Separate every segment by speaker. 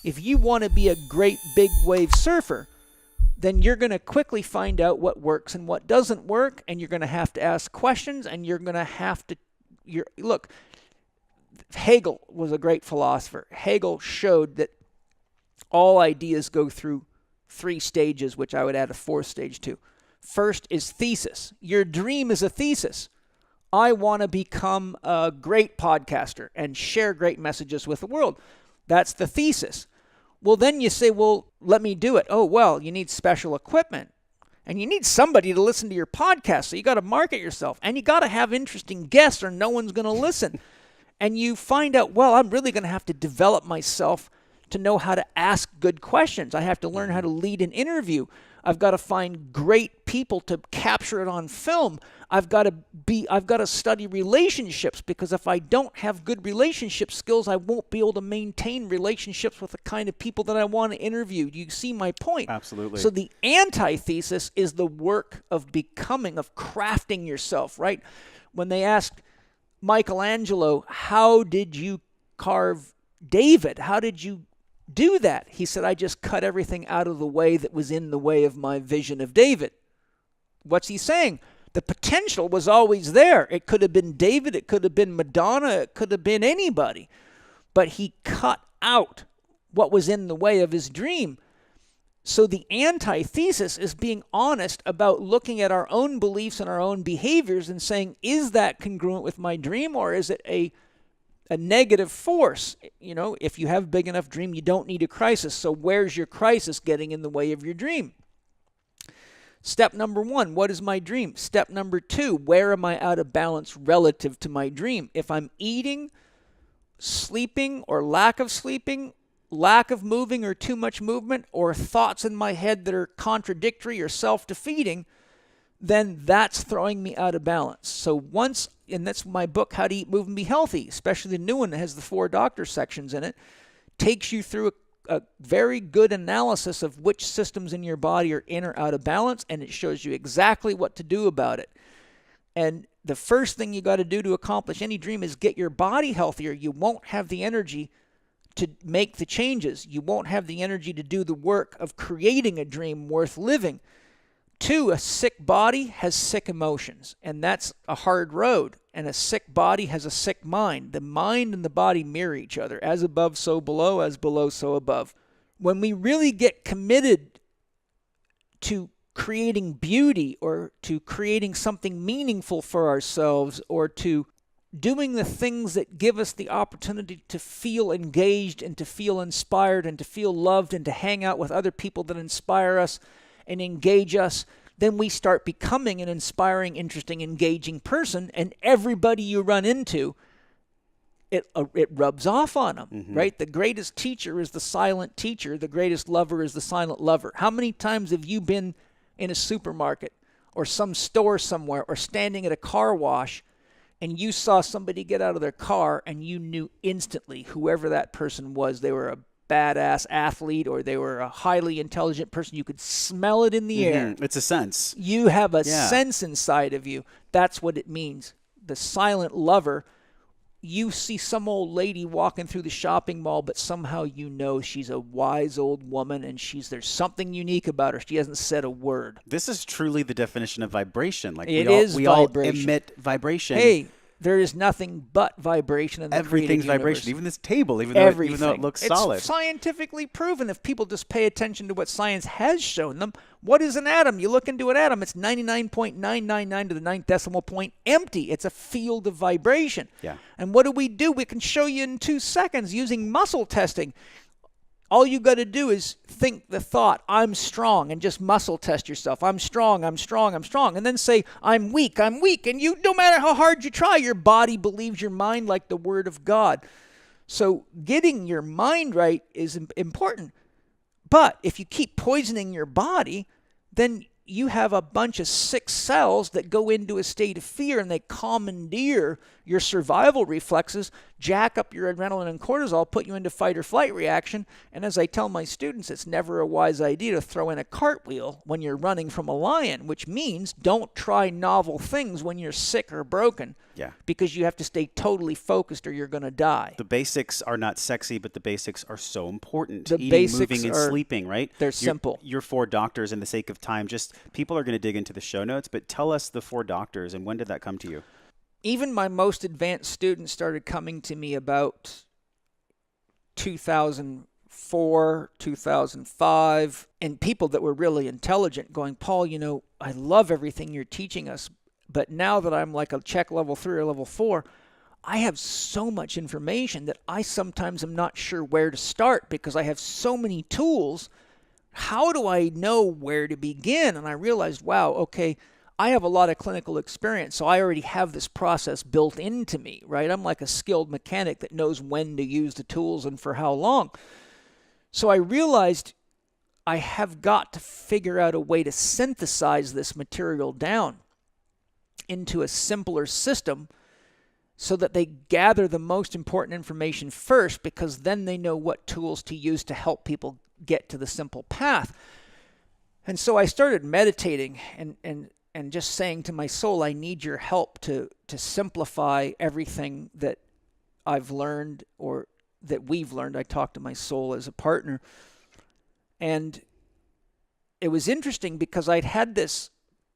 Speaker 1: If you want to be a great big wave surfer, then you're going to quickly find out what works and what doesn't work, and you're going to have to ask questions, and you're going to have to look. Hegel was a great philosopher. Hegel showed that all ideas go through 3 stages, which I would add a 4th stage to. First is thesis. Your dream is a thesis. I want to become a great podcaster and share great messages with the world. That's the thesis. Well, then you say, well, let me do it. Oh, well, you need special equipment. And you need somebody to listen to your podcast. So you got to market yourself. And you got to have interesting guests or no one's going to listen. And you find out, well, I'm really going to have to develop myself to know how to ask good questions. I have to learn how to lead an interview. I've got to find great people to capture it on film. I've got to study relationships, because if I don't have good relationship skills, I won't be able to maintain relationships with the kind of people that I want to interview. Do you see my point?
Speaker 2: Absolutely.
Speaker 1: So the antithesis is the work of becoming, of crafting yourself, right? When they asked Michelangelo, how did you carve David? How did you do that? He said, I just cut everything out of the way that was in the way of my vision of David. What's he saying? The potential was always there. It could have been David. It could have been Madonna. It could have been anybody. But he cut out what was in the way of his dream. So the antithesis is being honest about looking at our own beliefs and our own behaviors and saying, is that congruent with my dream, or is it a negative force? You know, if you have a big enough dream, you don't need a crisis. So where's your crisis getting in the way of your dream? Step number 1, what is my dream? Step number 2, where am I out of balance relative to my dream? If I'm eating, sleeping, or lack of sleeping, lack of moving or too much movement, or thoughts in my head that are contradictory or self-defeating, then that's throwing me out of balance. So once, and that's my book, How to Eat, Move, and Be Healthy, especially the new one that has the 4 doctor sections in it, takes you through a very good analysis of which systems in your body are in or out of balance, and it shows you exactly what to do about it. And the first thing you got to do to accomplish any dream is get your body healthier. You won't have the energy to make the changes. You won't have the energy to do the work of creating a dream worth living. 2, a sick body has sick emotions, and that's a hard road. And a sick body has a sick mind. The mind and the body mirror each other. As above, so below. As below, so above. When we really get committed to creating beauty, or to creating something meaningful for ourselves, or to doing the things that give us the opportunity to feel engaged and to feel inspired and to feel loved and to hang out with other people that inspire us and engage us, then we start becoming an inspiring, interesting, engaging person, and everybody you run into, it rubs off on them, right? The greatest teacher is the silent teacher. The greatest lover is the silent lover. How many times have you been in a supermarket or some store somewhere or standing at a car wash and you saw somebody get out of their car and you knew instantly whoever that person was, they were a badass athlete or they were a highly intelligent person. You could smell it in the air.
Speaker 2: It's a sense.
Speaker 1: You have a sense inside of you. That's what it means. The silent lover, you see some old lady walking through the shopping mall, but somehow you know she's a wise old woman and there's something unique about her. She hasn't said a word.
Speaker 2: This is truly the definition of vibration. Like
Speaker 1: we all
Speaker 2: emit vibration.
Speaker 1: Hey, there is nothing but vibration in the
Speaker 2: Everything's
Speaker 1: created
Speaker 2: vibration.
Speaker 1: universe.
Speaker 2: Even this table, even though it looks solid.
Speaker 1: It's scientifically proven. If people just pay attention to what science has shown them, what is an atom? You look into an atom, it's 99.999 to the 9th decimal point empty. It's a field of vibration.
Speaker 2: Yeah.
Speaker 1: And what do? We can show you in 2 seconds using muscle testing. All you got to do is think the thought, I'm strong, and just muscle test yourself. I'm strong, I'm strong, I'm strong. And then say, I'm weak, I'm weak. And no matter how hard you try, your body believes your mind like the word of God. So getting your mind right is important. But if you keep poisoning your body, then you have a bunch of sick cells that go into a state of fear and they commandeer your survival reflexes jack up your adrenaline and cortisol, put you into fight or flight reaction. And as I tell my students, it's never a wise idea to throw in a cartwheel when you're running from a lion, which means don't try novel things when you're sick or broken.
Speaker 2: Yeah.
Speaker 1: Because you have to stay totally focused or you're going to die.
Speaker 2: The basics are not sexy, but the basics are so important.
Speaker 1: The
Speaker 2: Eating,
Speaker 1: basics
Speaker 2: moving, and sleeping, right?
Speaker 1: They're simple.
Speaker 2: Your 4 doctors, in the sake of time, just people are going to dig into the show notes, but tell us the 4 doctors and when did that come to you?
Speaker 1: Even my most advanced students started coming to me about 2004, 2005, and people that were really intelligent going, Paul, I love everything you're teaching us, but now that I'm like a check level 3 or level 4, I have so much information that I sometimes am not sure where to start because I have so many tools. How do I know where to begin? And I realized, wow, okay, I have a lot of clinical experience, so I already have this process built into me, right? I'm like a skilled mechanic that knows when to use the tools and for how long. So I realized I have got to figure out a way to synthesize this material down into a simpler system so that they gather the most important information first, because then they know what tools to use to help people get to the simple path. And so I started meditating and just saying to my soul, I need your help to simplify everything that I've learned or that we've learned. I talked to my soul as a partner. And it was interesting because I'd had this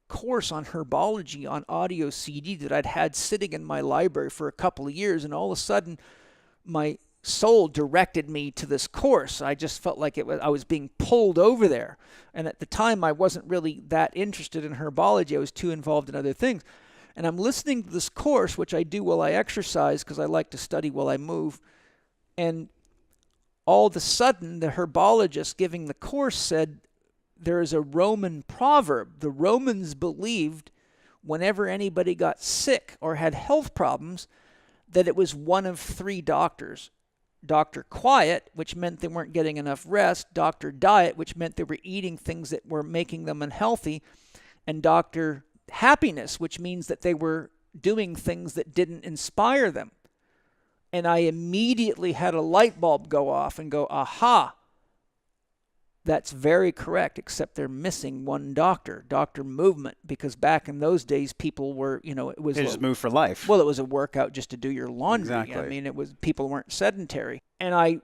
Speaker 1: course on herbology on audio CD that I'd had sitting in my library for a couple of years, and all of a sudden my soul directed me to this course. I just felt like I was being pulled over there. And at the time I wasn't really that interested in herbology. I was too involved in other things. And I'm listening to this course, which I do while I exercise because I like to study while I move. And all of a sudden the herbologist giving the course said, there is a Roman proverb. The Romans believed whenever anybody got sick or had health problems that it was one of 3 doctors. Dr. Quiet, which meant they weren't getting enough rest. Dr. Diet, which meant they were eating things that were making them unhealthy. And Dr. Happiness, which means that they were doing things that didn't inspire them. And I immediately had a light bulb go off and go, aha, that's very correct, except they're missing one doctor, Dr. Movement, because back in those days, people were, it was...
Speaker 2: They just moved for life.
Speaker 1: Well, it was a workout just to do your laundry.
Speaker 2: Exactly.
Speaker 1: I mean, people weren't sedentary. And I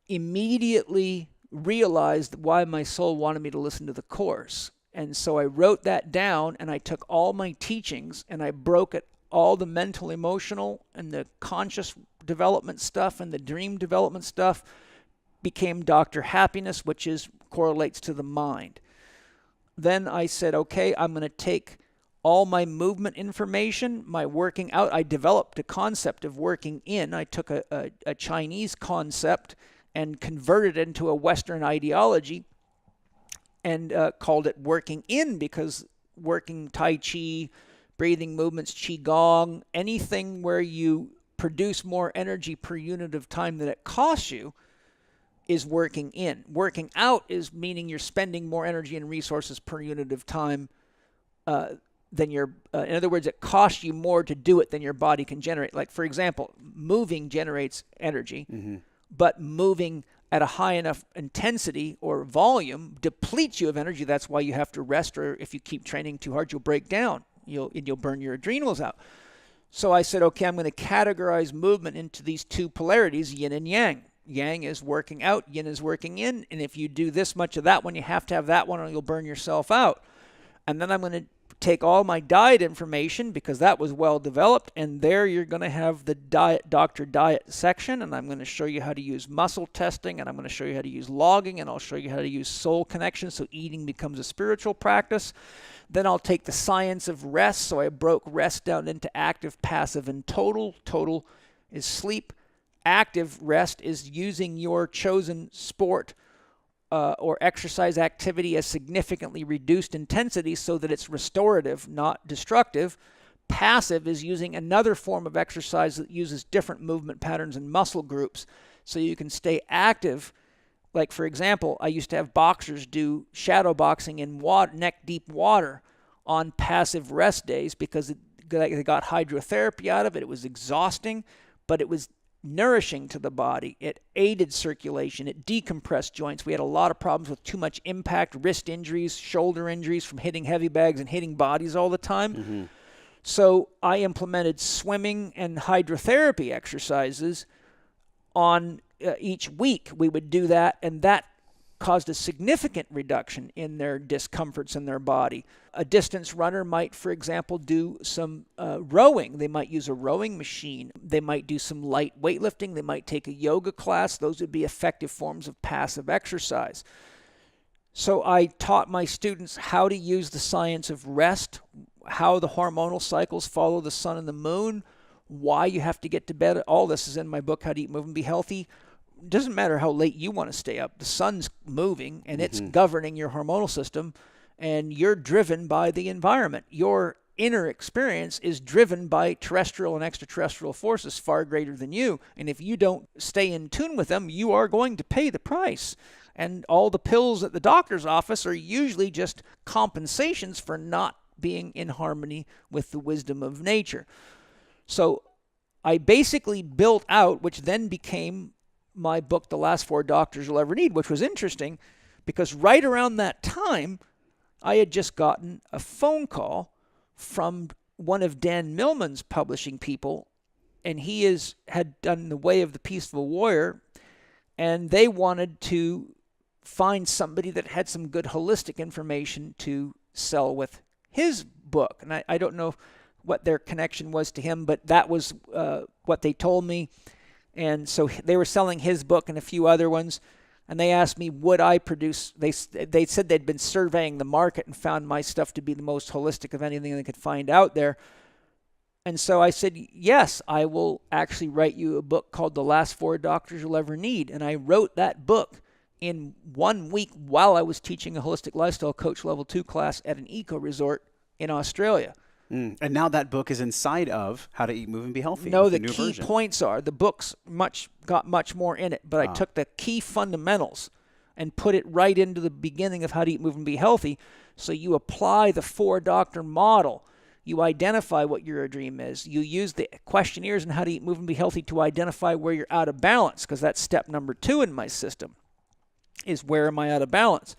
Speaker 1: immediately realized why my soul wanted me to listen to the course. And so I wrote that down, and I took all my teachings, and I broke it, all the mental, emotional, and the conscious development stuff, and the dream development stuff, became Dr. Happiness, which correlates to the mind. Then I said, okay, I'm going to take all my movement information, my working out. I developed a concept of working in. I took a Chinese concept and converted it into a Western ideology and called it working in, because working Tai Chi, breathing movements, Qigong, anything where you produce more energy per unit of time than it costs you is working in. Working out is meaning you're spending more energy and resources per unit of time than your, in other words, it costs you more to do it than your body can generate. Like, for example, moving generates energy, but moving at a high enough intensity or volume depletes you of energy. That's why you have to rest, or if you keep training too hard, you'll break down. You'll burn your adrenals out. So I said, okay, I'm going to categorize movement into these 2 polarities, yin and yang. Yang is working out, yin is working in, and if you do this much of that one, you have to have that one or you'll burn yourself out. And then I'm going to take all my diet information, because that was well developed, and there you're going to have the Dr. Diet section, and I'm going to show you how to use muscle testing, and I'm going to show you how to use logging, and I'll show you how to use soul connection so eating becomes a spiritual practice. Then I'll take the science of rest, so I broke rest down into active, passive, and total. Total is sleep. Active rest is using your chosen sport or exercise activity as significantly reduced intensity so that it's restorative, not destructive. Passive is using another form of exercise that uses different movement patterns and muscle groups so you can stay active. Like, for example, I used to have boxers do shadow boxing in neck-deep water on passive rest days because They got hydrotherapy out of it. It was exhausting, but it was nourishing to the body. It aided circulation. It decompressed joints. We had a lot of problems with too much impact, wrist injuries, shoulder injuries from hitting heavy bags and hitting bodies all the time. Mm-hmm. So I implemented swimming and hydrotherapy exercises on each week. We would do that, and that caused a significant reduction in their discomforts in their body. A distance runner might, for example, do some rowing. They might use a rowing machine. They might do some light weightlifting. They might take a yoga class. Those would be effective forms of passive exercise. So I taught my students how to use the science of rest, how the hormonal cycles follow the sun and the moon, why you have to get to bed. All this is in my book, How to Eat, Move, and Be Healthy. It doesn't matter how late you want to stay up. The sun's moving, and it's governing your hormonal system, and you're driven by the environment. Your inner experience is driven by terrestrial and extraterrestrial forces far greater than you, and if you don't stay in tune with them, you are going to pay the price. And all the pills at the doctor's office are usually just compensations for not being in harmony with the wisdom of nature. So I basically built out, which then became my book, The Last Four Doctors You'll Ever Need, which was interesting because right around that time, I had just gotten a phone call from one of Dan Millman's publishing people, and he had done The Way of the Peaceful Warrior, and they wanted to find somebody that had some good holistic information to sell with his book. And I don't know what their connection was to him, but that was what they told me. And so they were selling his book and a few other ones, and they asked me, would I produce, they said they'd been surveying the market and found my stuff to be the most holistic of anything they could find out there. And so I said, yes, I will actually write you a book called The Last Four Doctors You'll Ever Need. And I wrote that book in 1 week while I was teaching a holistic lifestyle coach level 2 class at an eco resort in Australia.
Speaker 2: And now that book is inside of How to Eat, Move, and Be Healthy.
Speaker 1: No, the key points are, the book's got much more in it, but I took the key fundamentals and put it right into the beginning of How to Eat, Move, and Be Healthy. So you apply the 4-doctor model. You identify what your dream is. You use the questionnaires in How to Eat, Move, and Be Healthy to identify where you're out of balance, because that's step number 2 in my system, is where am I out of balance.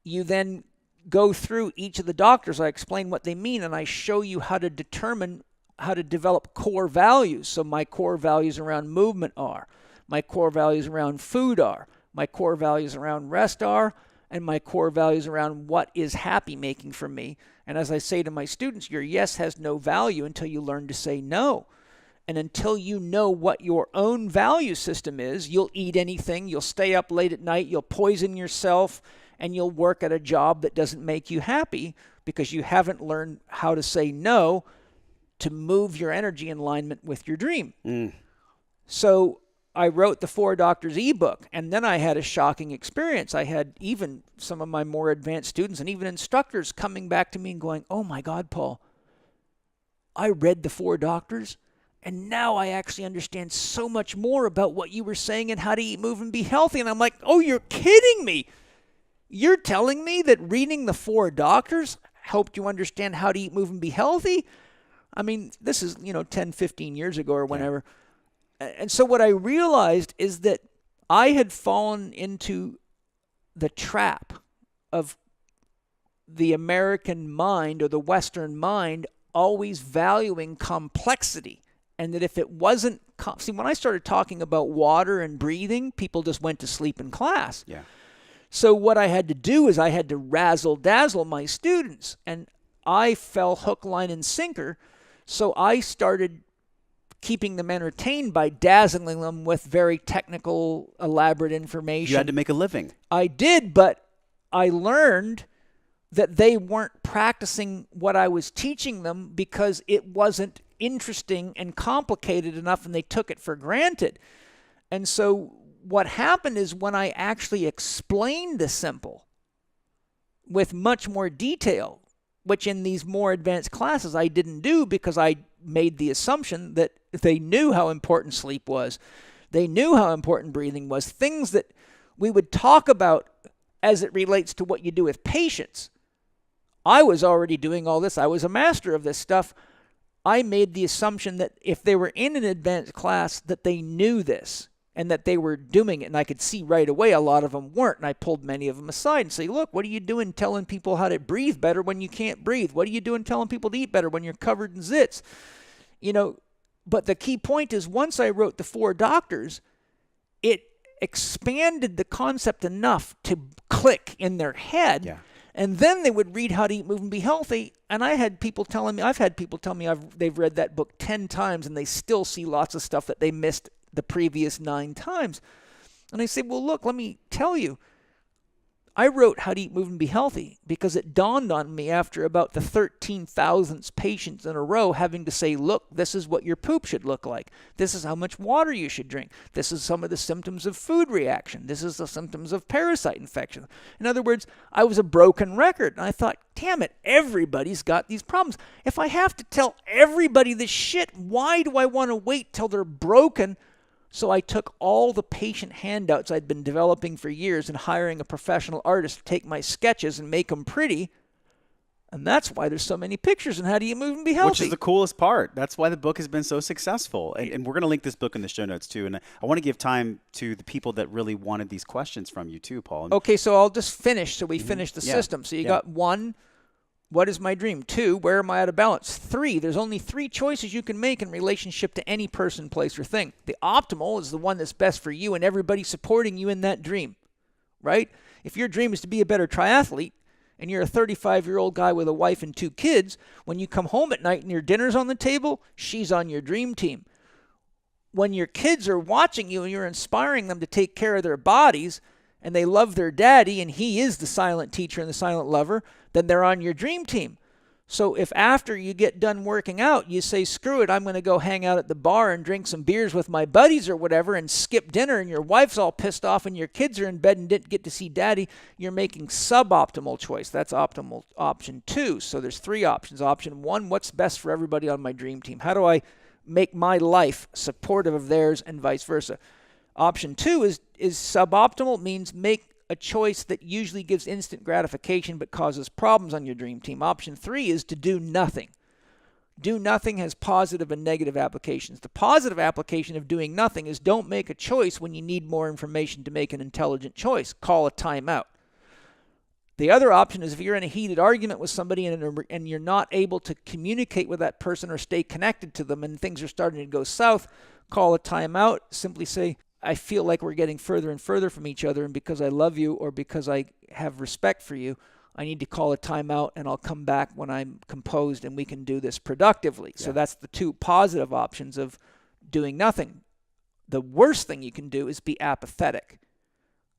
Speaker 1: You then go through each of the doctors. I explain what they mean, and I show you how to determine how to develop core values. So my core values around movement are, my core values around food are, my core values around rest are, and my core values around what is happy making for me. And as I say to my students, your yes has no value until you learn to say no. And until you know what your own value system is, you'll eat anything, you'll stay up late at night, you'll poison yourself, and you'll work at a job that doesn't make you happy because you haven't learned how to say no to move your energy in alignment with your dream. So I wrote the 4 Doctors ebook, and then I had a shocking experience. I had even some of my more advanced students and even instructors coming back to me and going, oh my God, Paul, I read the 4 Doctors, and now I actually understand so much more about what you were saying and How to Eat, Move, and Be Healthy. And I'm like, oh, you're kidding me. You're telling me that reading the 4 Doctors helped you understand how to eat, move, and be healthy? I mean, this is, 10, 15 years ago or whenever. Yeah. And so what I realized is that I had fallen into the trap of the American mind or the Western mind always valuing complexity. And that if it wasn't, see, when I started talking about water and breathing, people just went to sleep in class.
Speaker 2: Yeah.
Speaker 1: So what I had to do is I had to razzle-dazzle my students, and I fell hook, line, and sinker. So I started keeping them entertained by dazzling them with very technical, elaborate information.
Speaker 2: You had to make a living.
Speaker 1: I did, but I learned that they weren't practicing what I was teaching them because it wasn't interesting and complicated enough, and they took it for granted. And so what happened is when I actually explained the simple with much more detail, which in these more advanced classes I didn't do because I made the assumption that they knew how important sleep was. They knew how important breathing was, things that we would talk about as it relates to what you do with patients. I was already doing all this. I was a master of this stuff. I made the assumption that if they were in an advanced class, that they knew this and that they were doing it. And I could see right away a lot of them weren't. And I pulled many of them aside and say, look, what are you doing telling people how to breathe better when you can't breathe? What are you doing telling people to eat better when you're covered in zits? But the key point is, once I wrote the 4 doctors, it expanded the concept enough to click in their head.
Speaker 2: Yeah.
Speaker 1: And then they would read How to Eat, Move, and Be Healthy. And I've had people tell me they've read that book 10 times and they still see lots of stuff that they missed the previous 9 times. And I say, well, look, let me tell you. I wrote How to Eat, Move, and Be Healthy because it dawned on me after about the 13,000th patient in a row having to say, look, this is what your poop should look like. This is how much water you should drink. This is some of the symptoms of food reaction. This is the symptoms of parasite infection. In other words, I was a broken record. And I thought, damn it, everybody's got these problems. If I have to tell everybody this shit, why do I want to wait till they're broken? So I took all the patient handouts I'd been developing for years and hiring a professional artist to take my sketches and make them pretty. And that's why there's so many pictures in How Do You Move and Be Healthy.
Speaker 2: Which is the coolest part. That's why the book has been so successful. And we're going to link this book in the show notes too. And I want to give time to the people that really wanted these questions from you too, Paul.
Speaker 1: Okay, so I'll just finish so we finish the system. So you got 1, what is my dream? 2, where am I out of balance? 3, there's only 3 choices you can make in relationship to any person, place, or thing. The optimal is the one that's best for you and everybody supporting you in that dream, right? If your dream is to be a better triathlete and you're a 35-year-old guy with a wife and 2 kids, when you come home at night and your dinner's on the table, she's on your dream team. When your kids are watching you and you're inspiring them to take care of their bodies and they love their daddy and he is the silent teacher and the silent lover, then they're on your dream team. So if after you get done working out, you say, screw it, I'm going to go hang out at the bar and drink some beers with my buddies or whatever and skip dinner, and your wife's all pissed off and your kids are in bed and didn't get to see daddy, you're making suboptimal choice. That's optimal option 2. So there's 3 options. Option 1, what's best for everybody on my dream team? How do I make my life supportive of theirs and vice versa? Option 2 is suboptimal, means make a choice that usually gives instant gratification but causes problems on your dream team. Option 3 is to do nothing. Do nothing has positive and negative applications. The positive application of doing nothing is don't make a choice when you need more information to make an intelligent choice. Call a timeout. The other option is if you're in a heated argument with somebody and you're not able to communicate with that person or stay connected to them and things are starting to go south, call a timeout. Simply say, I feel like we're getting further and further from each other, and because I love you or because I have respect for you, I need to call a timeout, and I'll come back when I'm composed and we can do this productively. Yeah. So that's the 2 positive options of doing nothing. The worst thing you can do is be apathetic,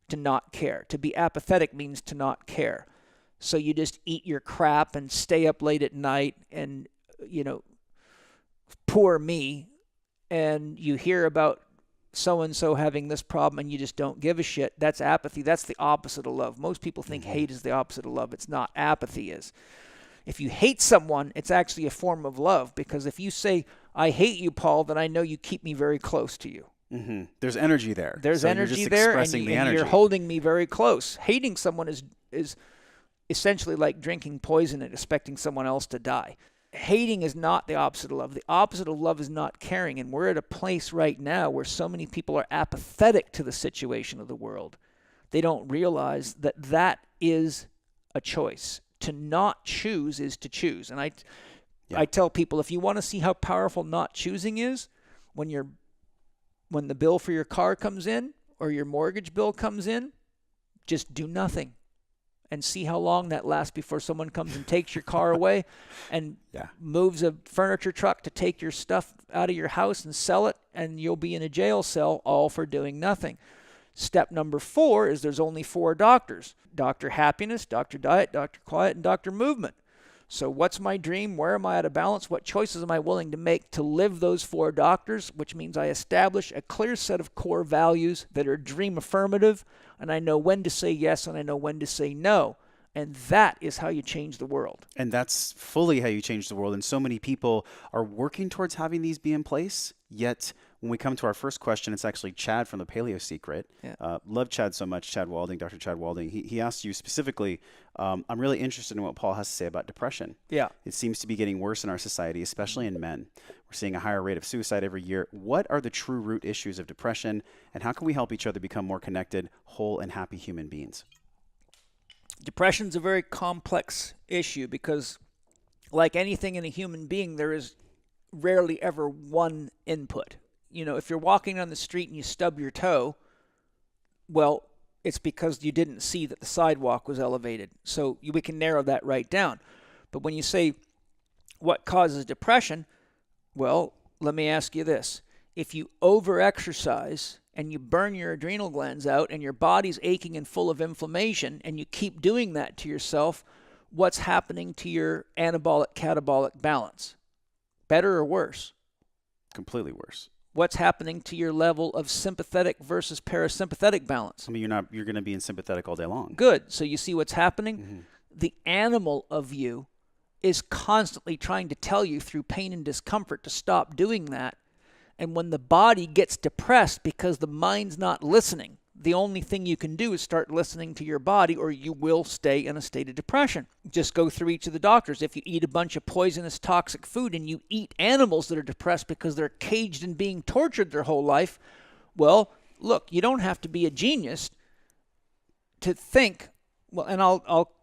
Speaker 1: to not care. To be apathetic means to not care. So you just eat your crap and stay up late at night and, poor me, and you hear about so-and-so having this problem and you just don't give a shit. That's apathy. That's the opposite of love. Most people think hate is the opposite of love. It's not. Apathy is. If you hate someone, it's actually a form of love, because if you say, I hate you, Paul, then I know you keep me very close to you.
Speaker 2: Mm-hmm. There's energy there.
Speaker 1: There's energy there, and you're holding me very close. Hating someone is essentially like drinking poison and expecting someone else to die. Hating is not the opposite of love. The opposite of love is not caring. And we're at a place right now where so many people are apathetic to the situation of the world. They don't realize that that is a choice. To not choose is to choose. And I tell people, if you want to see how powerful not choosing is, when the bill for your car comes in or your mortgage bill comes in, just do nothing. And see how long that lasts before someone comes and takes your car away and moves a furniture truck to take your stuff out of your house and sell it, and you'll be in a jail cell, all for doing nothing. Step number 4 is there's only 4 doctors: Dr. Happiness, Dr. Diet, Dr. Quiet, and Dr. Movement. So what's my dream? Where am I out of balance? What choices am I willing to make to live those 4 doctors? Which means I establish a clear set of core values that are dream affirmative, and I know when to say yes and I know when to say no. And that is how you change the world.
Speaker 2: And that's fully how you change the world. And so many people are working towards having these be in place, yet When we come to our first question, it's actually Chad from the Paleo Secret.
Speaker 1: Yeah.
Speaker 2: Love Chad so much, Chad Walding, Dr. Chad Walding. He asked you specifically, I'm really interested in what Paul has to say about depression.
Speaker 1: Yeah.
Speaker 2: It seems to be getting worse in our society, especially in men. We're seeing a higher rate of suicide every year. What are the true root issues of depression, and how can we help each other become more connected, whole, and happy human beings?
Speaker 1: Depression's a very complex issue because, like anything in a human being, there is rarely ever one input. If you're walking on the street and you stub your toe, well, it's because you didn't see that the sidewalk was elevated. So we can narrow that right down. But when you say what causes depression, well, let me ask you this. If you overexercise and you burn your adrenal glands out and your body's aching and full of inflammation and you keep doing that to yourself, what's happening to your anabolic-catabolic balance? Better or worse?
Speaker 2: Completely worse.
Speaker 1: What's happening to your level of sympathetic versus parasympathetic balance?
Speaker 2: I mean, you're going to be in sympathetic all day long.
Speaker 1: Good. So you see what's happening?
Speaker 2: Mm-hmm.
Speaker 1: The animal of you is constantly trying to tell you through pain and discomfort to stop doing that. And when the body gets depressed because the mind's not listening, the only thing you can do is start listening to your body, or you will stay in a state of depression. Just go through each of the doctors. If you eat a bunch of poisonous, toxic food and you eat animals that are depressed because they're caged and being tortured their whole life, well, look, you don't have to be a genius to think, well, and I'll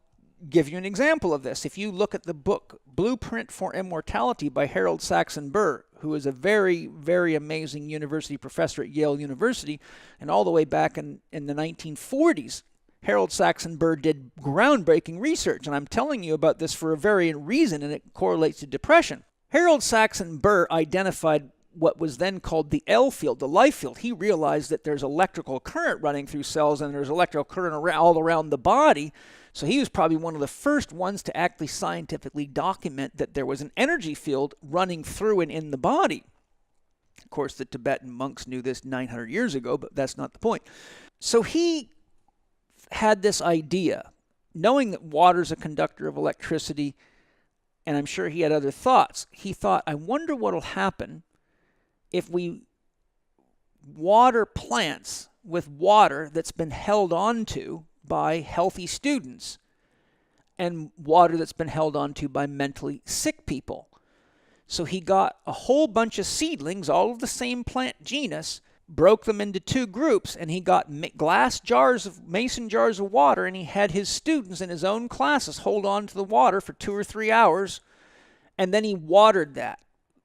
Speaker 1: give you an example of this. If you look at the book Blueprint for Immortality by Harold Saxon Burr, who is a very, very amazing university professor at Yale University, and all the way back in the 1940s, Harold Saxon Burr did groundbreaking research, and I'm telling you about this for a very reason, and it correlates to depression. Harold Saxon Burr identified what was then called the L field, the life field. He realized that there's electrical current running through cells and there's electrical current all around the body. So he was probably one of the first ones to actually scientifically document that there was an energy field running through and in the body. Of course, the Tibetan monks knew this 900 years ago, but that's not the point. So he had this idea, knowing that water's a conductor of electricity, and I'm sure he had other thoughts. He thought, I wonder what'll happen if we water plants with water that's been held onto by healthy students and water that's been held onto by mentally sick people. So he got a whole bunch of seedlings, all of the same plant genus, broke them into two groups, and he got glass jars of mason jars of water, and he had his students in his own classes hold on to the water for 2 or 3 hours, and then he watered that.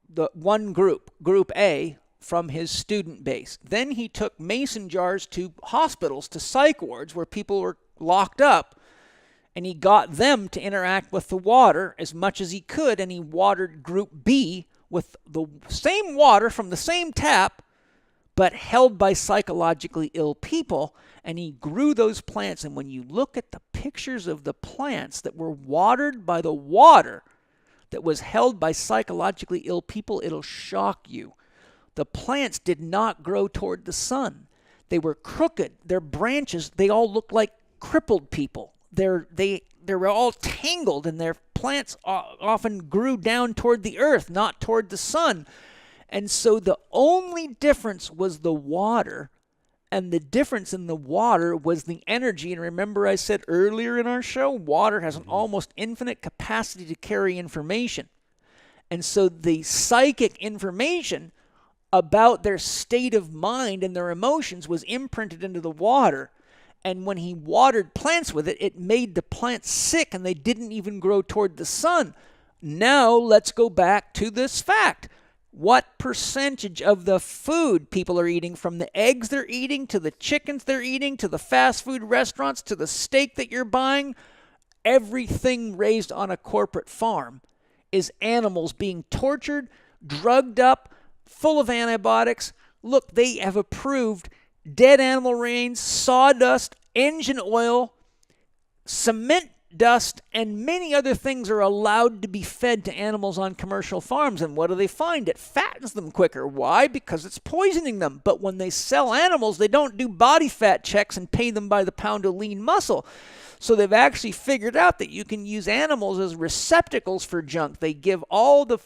Speaker 1: The one group A, from his student base. Then he took mason jars to hospitals, to psych wards where people were locked up, and he got them to interact with the water as much as he could, and he watered group B with the same water from the same tap, but held by psychologically ill people, and he grew those plants. And when you look at the pictures of the plants that were watered by the water that was held by psychologically ill people, it'll shock you. The plants did not grow toward the sun. They were crooked. Their branches, they all looked like crippled people. They were all tangled, and their plants often grew down toward the earth, not toward the sun. And so the only difference was the water, and the difference in the water was the energy. And remember I said earlier in our show, water has an almost infinite capacity to carry information. And so the psychic information about their state of mind and their emotions was imprinted into the water. And when he watered plants with it, it made the plants sick, and they didn't even grow toward the sun. Now let's go back to this fact. What percentage of the food people are eating, from the eggs they're eating to the chickens they're eating to the fast food restaurants to the steak that you're buying, everything raised on a corporate farm is animals being tortured, drugged up, full of antibiotics. Look, they have approved dead animal remains, sawdust, engine oil, cement dust, and many other things are allowed to be fed to animals on commercial farms. And what do they find? It fattens them quicker. Why? Because it's poisoning them. But when they sell animals, they don't do body fat checks and pay them by the pound of lean muscle. So they've actually figured out that you can use animals as receptacles for junk. They give all the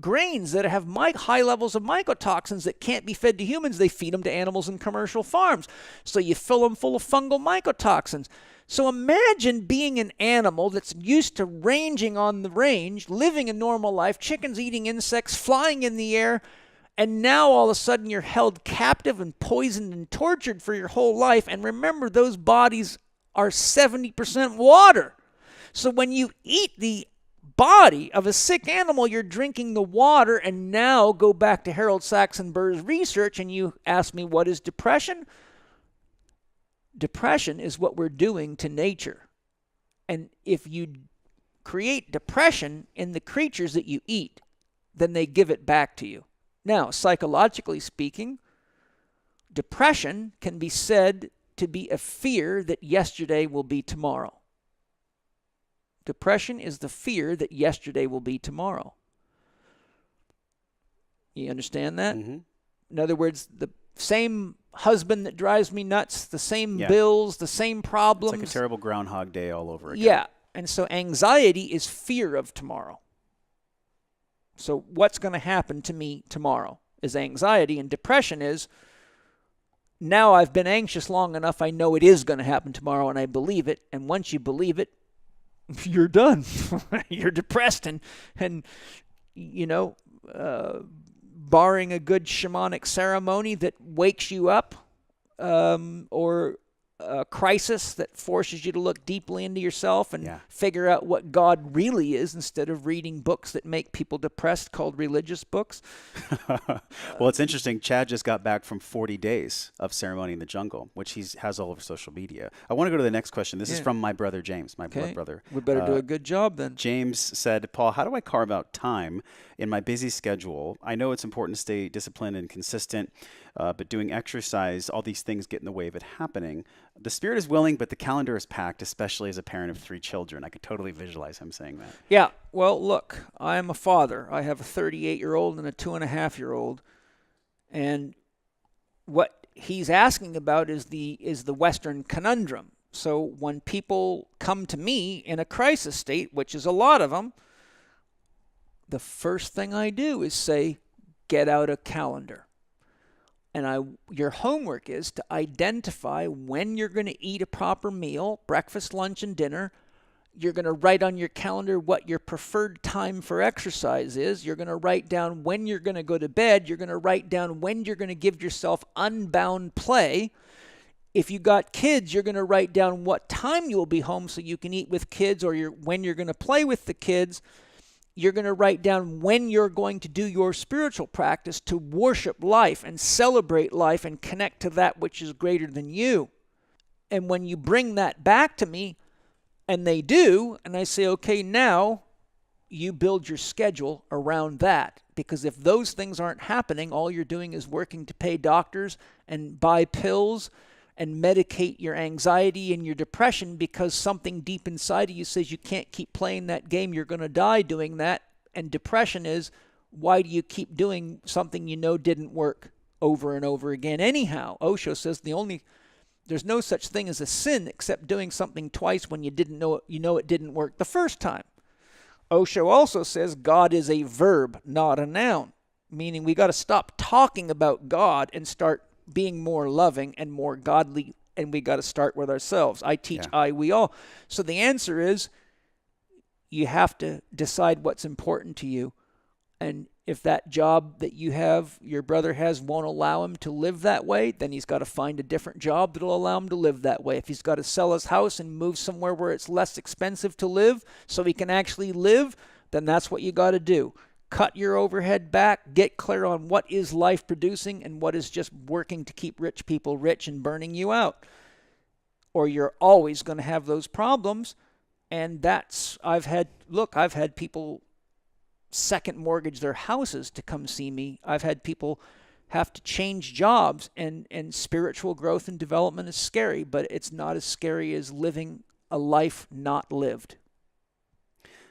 Speaker 1: grains that have high levels of mycotoxins that can't be fed to humans. They feed them to animals in commercial farms. So you fill them full of fungal mycotoxins. So imagine being an animal that's used to ranging on the range, living a normal life, chickens eating insects, flying in the air, and now all of a sudden you're held captive and poisoned and tortured for your whole life. And remember, those bodies are 70% water. So when you eat the body of a sick animal, you're drinking the water. And now go back to Harold Saxon Burr's research, and you ask me, what is depression? Depression is what we're doing to nature. And if you create depression in the creatures that you eat, then they give it back to you. Now, psychologically speaking, depression can be said to be a fear that yesterday will be tomorrow. Depression is the fear that yesterday will be tomorrow. You understand that?
Speaker 2: Mm-hmm.
Speaker 1: In other words, the same husband that drives me nuts, the same bills, the same problems.
Speaker 2: It's like a terrible Groundhog Day all over again.
Speaker 1: Yeah. And so anxiety is fear of tomorrow. So what's going to happen to me tomorrow is anxiety, and depression is, now I've been anxious long enough, I know it is going to happen tomorrow, and I believe it. And once you believe it, you're done. You're depressed, and you know, barring a good shamanic ceremony that wakes you up, or a crisis that forces you to look deeply into yourself and figure out what God really is, instead of reading books that make people depressed called religious books.
Speaker 2: Well, it's interesting. Chad just got back from 40 days of ceremony in the jungle, which he has all over social media. I want to go to the next question. This is from my brother, James, my blood brother.
Speaker 1: We better do a good job then.
Speaker 2: James said, Paul, how do I carve out time in my busy schedule? I know it's important to stay disciplined and consistent, but doing exercise, all these things get in the way of it happening. The spirit is willing, but the calendar is packed, especially as a parent of 3 children. I could totally visualize him saying that.
Speaker 1: Yeah. Well, look, I'm a father. I have a 38-year-old and a 2.5-year-old. And what he's asking about is the Western conundrum. So when people come to me in a crisis state, which is a lot of them, the first thing I do is say, get out a calendar. And your homework is to identify when you're going to eat a proper meal, breakfast, lunch, and dinner. You're going to write on your calendar what your preferred time for exercise is. You're going to write down when you're going to go to bed. You're going to write down when you're going to give yourself unbound play. If you got kids, you're going to write down what time you'll be home so you can eat with kids, or when you're going to play with the kids. You're going to write down when you're going to do your spiritual practice to worship life and celebrate life and connect to that which is greater than you. And when you bring that back to me, and they do, and I say, okay, now you build your schedule around that. Because if those things aren't happening, all you're doing is working to pay doctors and buy pills and medicate your anxiety and your depression, because something deep inside of you says you can't keep playing that game. You're going to die doing that. And depression is, why do you keep doing something you know didn't work over and over again anyhow? Osho says there's no such thing as a sin except doing something twice when you didn't know it didn't work the first time. Osho also says God is a verb, not a noun, meaning we got to stop talking about God and start being more loving and more godly, and we got to start with ourselves. I teach, we all. So the answer is, you have to decide what's important to you. And if that job that you have, your brother has, won't allow him to live that way, then he's got to find a different job that'll allow him to live that way. If he's got to sell his house and move somewhere where it's less expensive to live so he can actually live, then that's what you got to do. Cut your overhead back, get clear on what is life producing and what is just working to keep rich people rich and burning you out. Or you're always going to have those problems. And I've had people second mortgage their houses to come see me. I've had people have to change jobs, and spiritual growth and development is scary, but it's not as scary as living a life not lived.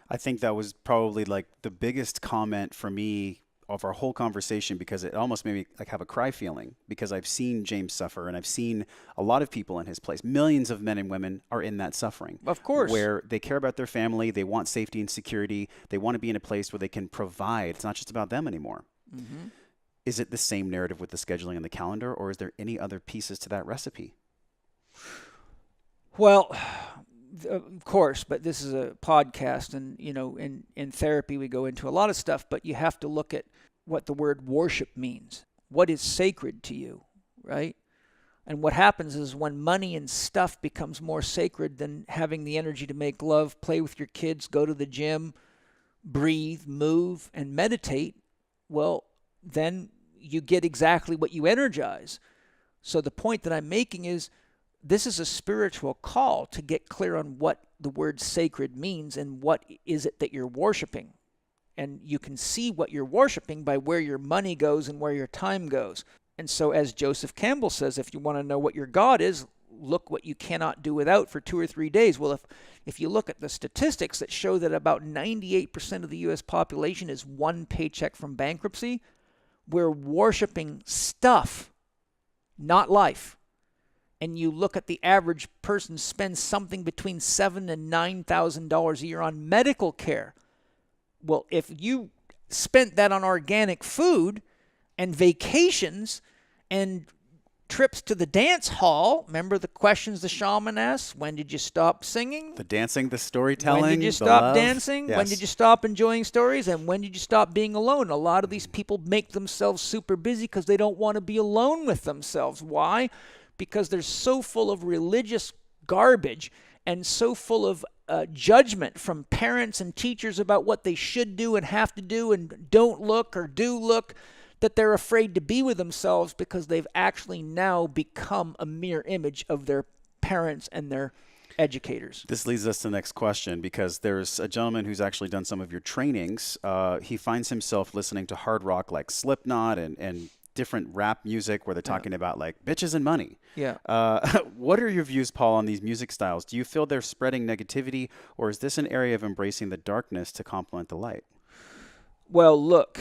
Speaker 2: I think that was probably like the biggest comment for me of our whole conversation, because it almost made me like have a cry feeling, because I've seen James suffer, and I've seen a lot of people in his place. Millions of men and women are in that suffering.
Speaker 1: Of course.
Speaker 2: Where they care about their family, they want safety and security, they want to be in a place where they can provide. It's not just about them anymore. Mm-hmm. Is it the same narrative with the scheduling and the calendar, or is there any other pieces to that recipe?
Speaker 1: Well, of course, but this is a podcast, and in therapy we go into a lot of stuff, but you have to look at what the word worship means. What is sacred to you, right? And what happens is when money and stuff becomes more sacred than having the energy to make love, play with your kids, go to the gym, breathe, move, and meditate, well, then you get exactly what you energize. So the point that I'm making is, this is a spiritual call to get clear on what the word sacred means and what is it that you're worshiping. And you can see what you're worshiping by where your money goes and where your time goes. And so as Joseph Campbell says, if you want to know what your God is, look what you cannot do without for 2 or 3 days. Well, if you look at the statistics that show that about 98% of the U.S. population is one paycheck from bankruptcy, we're worshiping stuff, not life. And you look at the average person spends something between $7,000 and $9,000 a year on medical care. Well, if you spent that on organic food and vacations and trips to the dance hall, remember the questions the shaman asks? When did you stop singing?
Speaker 2: The dancing, the storytelling,
Speaker 1: when did you
Speaker 2: the
Speaker 1: stop
Speaker 2: love?
Speaker 1: dancing?
Speaker 2: Yes.
Speaker 1: When did you stop enjoying stories? And when did you stop being alone? A lot of these people make themselves super busy because they don't want to be alone with themselves. Why? Because they're so full of religious garbage and so full of judgment from parents and teachers about what they should do and have to do and don't look or do look, that they're afraid to be with themselves because they've actually now become a mere image of their parents and their educators.
Speaker 2: This leads us to the next question, because there's a gentleman who's actually done some of your trainings. He finds himself listening to hard rock like Slipknot and different rap music where they're talking about like bitches and money.
Speaker 1: Yeah.
Speaker 2: What are your views, Paul, on these music styles? Do you feel they're spreading negativity, or is this an area of embracing the darkness to complement the light?
Speaker 1: Well, look,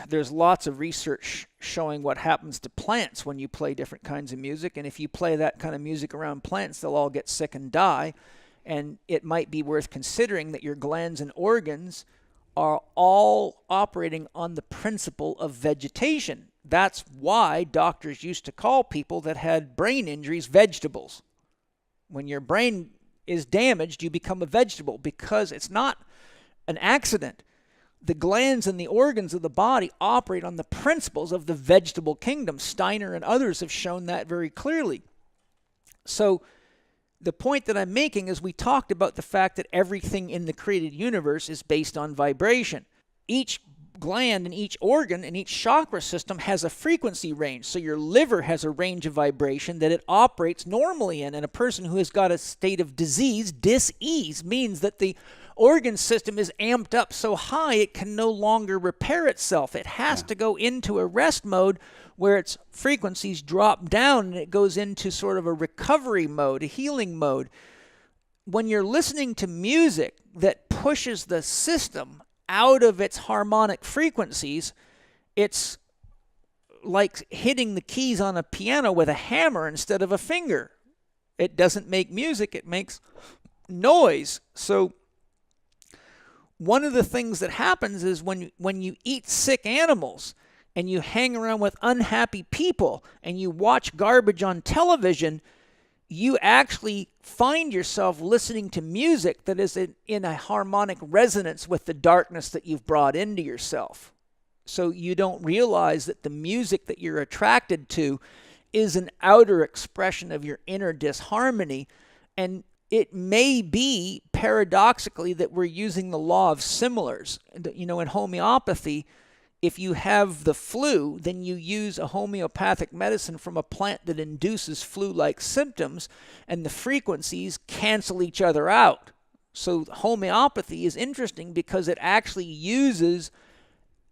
Speaker 1: there's lots of research showing what happens to plants when you play different kinds of music. And if you play that kind of music around plants, they'll all get sick and die. And it might be worth considering that your glands and organs are all operating on the principle of vegetation. That's why doctors used to call people that had brain injuries vegetables. When your brain is damaged, you become a vegetable, because it's not an accident. The glands and the organs of the body operate on the principles of the vegetable kingdom. Steiner and others have shown that very clearly. So the point that I'm making is, we talked about the fact that everything in the created universe is based on vibration. Each gland and each organ and each chakra system has a frequency range. So your liver has a range of vibration that it operates normally in. And a person who has got a state of disease, dis-ease, means that the organ system is amped up so high it can no longer repair itself. It has to go into a rest mode where its frequencies drop down, and it goes into sort of a recovery mode, a healing mode. When you're listening to music that pushes the system out of its harmonic frequencies, it's like hitting the keys on a piano with a hammer instead of a finger. It doesn't make music, it makes noise. So one of the things that happens is when you eat sick animals and you hang around with unhappy people and you watch garbage on television, you actually find yourself listening to music that is in a harmonic resonance with the darkness that you've brought into yourself. So you don't realize that the music that you're attracted to is an outer expression of your inner disharmony. And it may be, paradoxically, that we're using the law of similars. In homeopathy, if you have the flu, then you use a homeopathic medicine from a plant that induces flu-like symptoms, and the frequencies cancel each other out. So homeopathy is interesting because it actually uses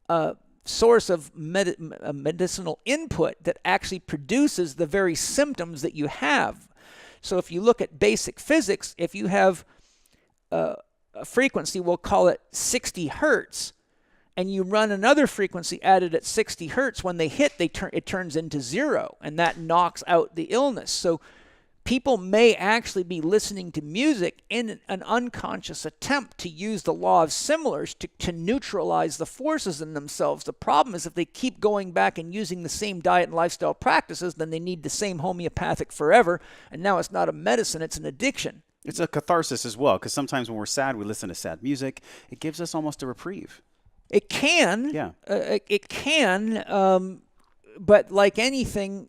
Speaker 1: a source of medicinal input that actually produces the very symptoms that you have. So if you look at basic physics, if you have a frequency, we'll call it 60 hertz, and you run another frequency added at 60 hertz, when they hit, it turns into zero, and that knocks out the illness. So people may actually be listening to music in an unconscious attempt to use the law of similars to neutralize the forces in themselves. The problem is if they keep going back and using the same diet and lifestyle practices, then they need the same homeopathic forever, and now it's not a medicine, it's an addiction.
Speaker 2: It's a catharsis as well, because sometimes when we're sad, we listen to sad music. It gives us almost a reprieve.
Speaker 1: It can.
Speaker 2: Yeah.
Speaker 1: It can. But like anything,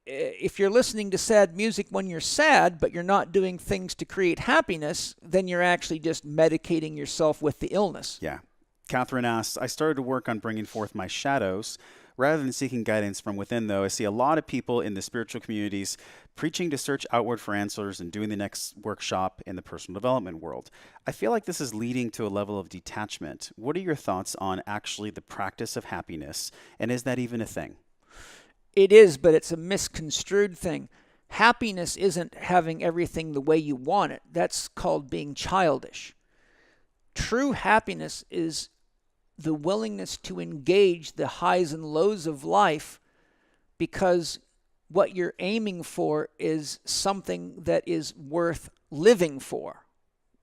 Speaker 1: if you're listening to sad music when you're sad, but you're not doing things to create happiness, then you're actually just medicating yourself with the illness.
Speaker 2: Yeah. Catherine asks, I started to work on bringing forth my shadows. Rather than seeking guidance from within, though, I see a lot of people in the spiritual communities preaching to search outward for answers and doing the next workshop in the personal development world. I feel like this is leading to a level of detachment. What are your thoughts on actually the practice of happiness, and is that even a thing?
Speaker 1: It is, but it's a misconstrued thing. Happiness isn't having everything the way you want it. That's called being childish. True happiness is the willingness to engage the highs and lows of life, because what you're aiming for is something that is worth living for,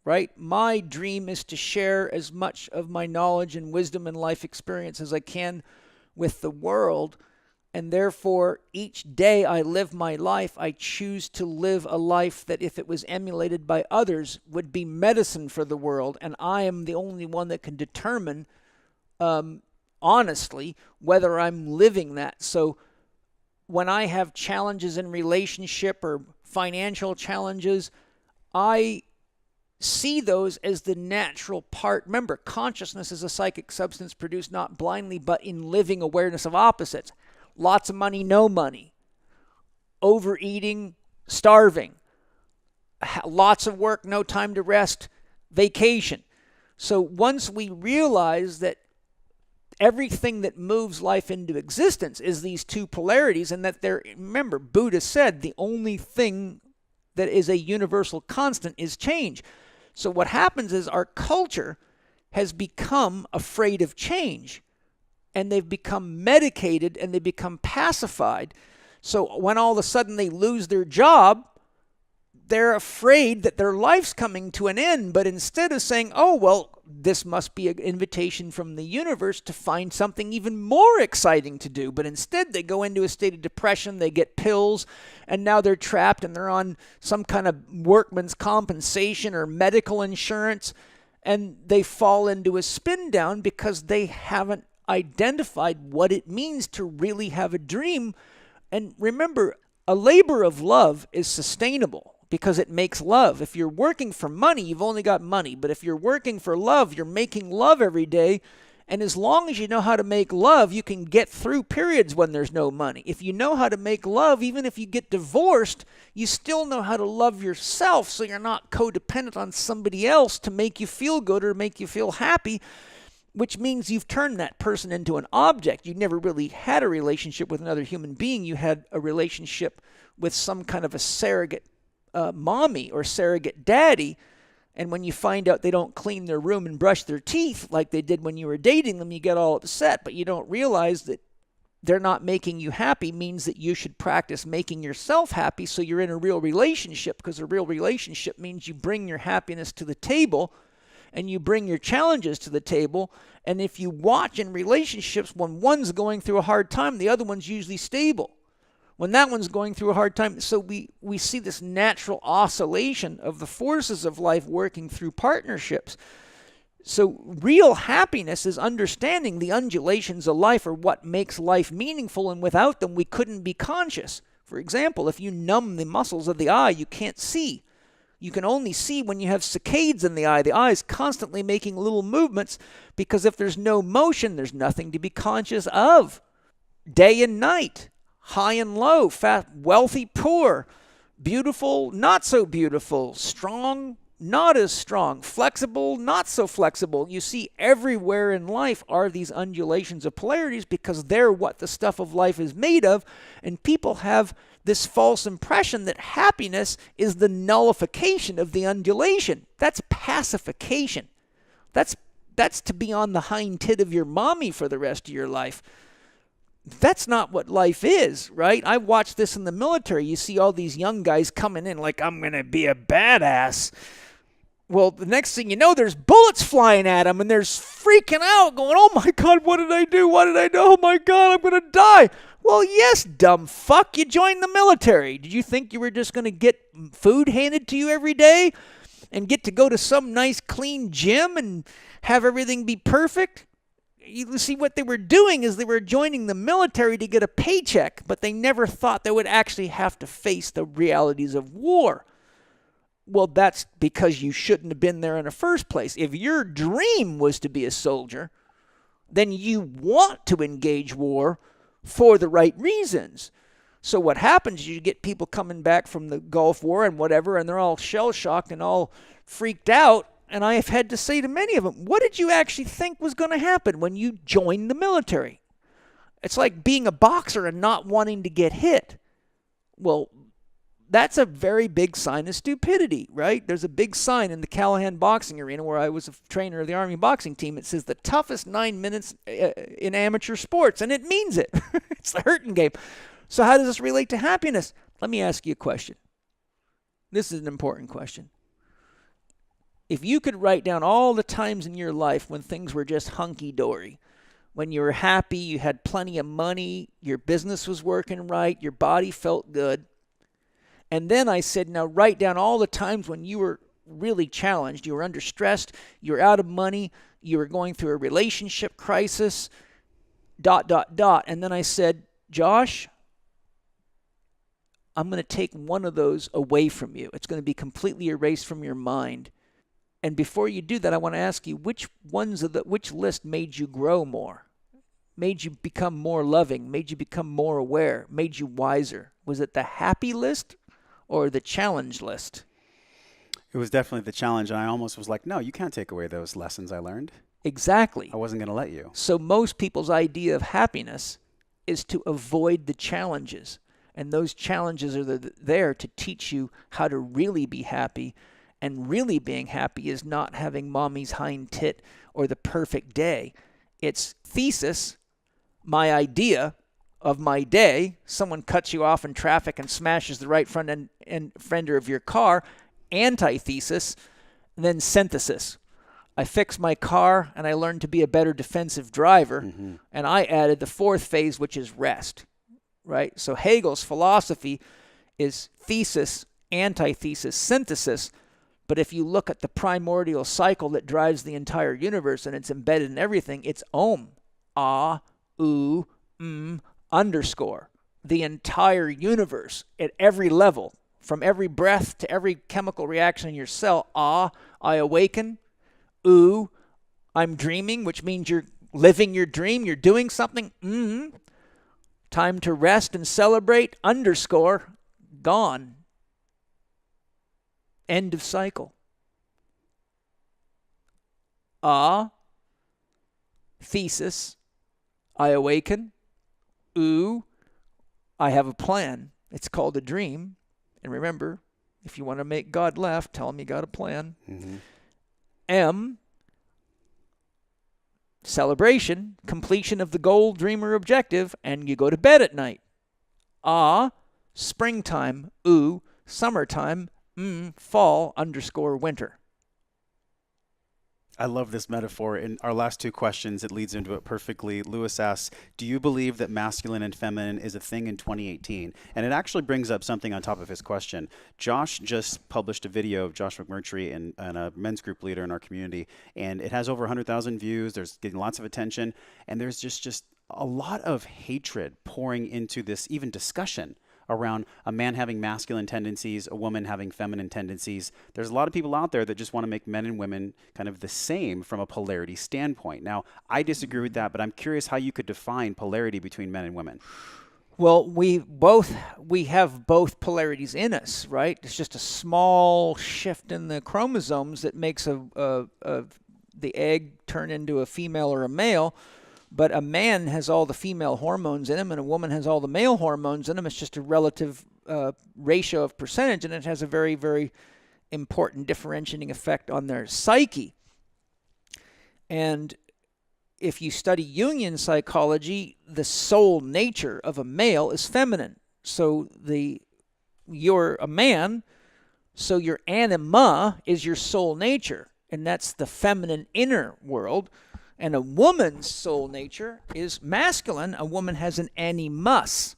Speaker 1: right? My dream is to share as much of my knowledge and wisdom and life experience as I can with the world, and therefore each day I live my life, I choose to live a life that, if it was emulated by others, would be medicine for the world, and I am the only one that can determine honestly whether I'm living that. So when I have challenges in relationship or financial challenges, I see those as the natural part. Remember, consciousness is a psychic substance produced not blindly but in living awareness of opposites. Lots of money, no money. Overeating, starving. Lots of work, no time to rest. Vacation. So once we realize that everything that moves life into existence is these two polarities, and that remember, Buddha said the only thing that is a universal constant is change. So what happens is our culture has become afraid of change, and they've become medicated and they become pacified. So when all of a sudden they lose their job, they're afraid that their life's coming to an end. But instead of saying, oh, well, this must be an invitation from the universe to find something even more exciting to do. But instead they go into a state of depression, they get pills, and now they're trapped and they're on some kind of workman's compensation or medical insurance, and they fall into a spin down because they haven't identified what it means to really have a dream. And remember, a labor of love is sustainable, because it makes love. If you're working for money, you've only got money. But if you're working for love, you're making love every day. And as long as you know how to make love, you can get through periods when there's no money. If you know how to make love, even if you get divorced, you still know how to love yourself, so you're not codependent on somebody else to make you feel good or make you feel happy, which means you've turned that person into an object. You never really had a relationship with another human being. You had a relationship with some kind of a surrogate mommy or surrogate daddy, and when you find out they don't clean their room and brush their teeth like they did when you were dating them, you get all upset. But you don't realize that they're not making you happy means that you should practice making yourself happy, so you're in a real relationship, because a real relationship means you bring your happiness to the table and you bring your challenges to the table. And if you watch in relationships, when one's going through a hard time, the other one's usually stable. When that one's going through a hard time, so we see this natural oscillation of the forces of life working through partnerships. So real happiness is understanding the undulations of life are what makes life meaningful, and without them we couldn't be conscious. For example, if you numb the muscles of the eye, you can't see. You can only see when you have saccades in the eye. The eye is constantly making little movements, because if there's no motion, there's nothing to be conscious of. Day and night. High and low, fat, wealthy, poor, beautiful, not so beautiful, strong, not as strong, flexible, not so flexible. You see, everywhere in life are these undulations of polarities because they're what the stuff of life is made of, and people have this false impression that happiness is the nullification of the undulation. That's pacification. That's to be on the hind tit of your mommy for the rest of your life. That's not what life is, right? I watched this in the military. You see all these young guys coming in like, I'm going to be a badass. Well, the next thing you know, there's bullets flying at them, and there's freaking out, going, oh my God, what did I do? What did I do? Oh my God, I'm going to die. Well, yes, dumb fuck, you joined the military. Did you think you were just going to get food handed to you every day and get to go to some nice clean gym and have everything be perfect? You see, what they were doing is they were joining the military to get a paycheck, but they never thought they would actually have to face the realities of war. Well, that's because you shouldn't have been there in the first place. If your dream was to be a soldier, then you want to engage war for the right reasons. So what happens is you get people coming back from the Gulf War and whatever, and they're all shell-shocked and all freaked out. And I have had to say to many of them, what did you actually think was going to happen when you joined the military? It's like being a boxer and not wanting to get hit. Well, that's a very big sign of stupidity, right? There's a big sign in the Callahan boxing arena where I was a trainer of the Army boxing team. It says the toughest 9 minutes in amateur sports, and it means it. It's the hurting game. So how does this relate to happiness? Let me ask you a question. This is an important question. If you could write down all the times in your life when things were just hunky-dory, when you were happy, you had plenty of money, your business was working right, your body felt good, and then I said, now write down all the times when you were really challenged, you were under stress, you were out of money, you were going through a relationship crisis, ... And then I said, Josh, I'm going to take one of those away from you. It's going to be completely erased from your mind. And before you do that, I want to ask you, which list made you grow more? Made you become more loving? Made you become more aware? Made you wiser? Was it the happy list or the challenge list?
Speaker 2: It was definitely the challenge. And I almost was like, no, you can't take away those lessons I learned.
Speaker 1: Exactly.
Speaker 2: I wasn't going to let you.
Speaker 1: So most people's idea of happiness is to avoid the challenges. And those challenges are there to teach you how to really be happy. And really being happy is not having mommy's hind tit or the perfect day. It's thesis, my idea of my day. Someone cuts you off in traffic and smashes the right front end fender of your car. Antithesis, then synthesis. I fixed my car and I learned to be a better defensive driver. Mm-hmm. And I added the fourth phase, which is rest. Right? So Hegel's philosophy is thesis, antithesis, synthesis. But if you look at the primordial cycle that drives the entire universe and it's embedded in everything, it's Om. Ah, oo, underscore. The entire universe at every level, from every breath to every chemical reaction in your cell. Ah, I awaken. Oo, I'm dreaming, which means you're living your dream. You're doing something. Time to rest and celebrate. Underscore. Gone. End of cycle. Thesis. I awaken. Oo. I have a plan. It's called a dream. And remember, if you want to make God laugh, tell him you got a plan. Mm-hmm. M. Celebration. Completion of the goal, dream, or objective. And you go to bed at night. Springtime. Oo. Summertime. Fall underscore winter.
Speaker 2: I love this metaphor. In our last two questions, it leads into it perfectly. Lewis asks, do you believe that masculine and feminine is a thing in 2018? And it actually brings up something on top of his question. Josh just published a video of Josh McMurtry and a men's group leader in our community, and it has over 100,000 views. There's getting lots of attention, and there's just a lot of hatred pouring into this even discussion around a man having masculine tendencies, a woman having feminine tendencies. There's a lot of people out there that just want to make men and women kind of the same from a polarity standpoint. Now, I disagree with that, but I'm curious how you could define polarity between men and women.
Speaker 1: Well, we have both polarities in us, right? It's just a small shift in the chromosomes that makes the egg turn into a female or a male. But a man has all the female hormones in him, and a woman has all the male hormones in him. It's just a relative ratio of percentage, and it has a very, very important differentiating effect on their psyche. And if you study Jungian psychology, the soul nature of a male is feminine. So you're a man, so your anima is your soul nature, and that's the feminine inner world. And a woman's soul nature is masculine. A woman has an animus.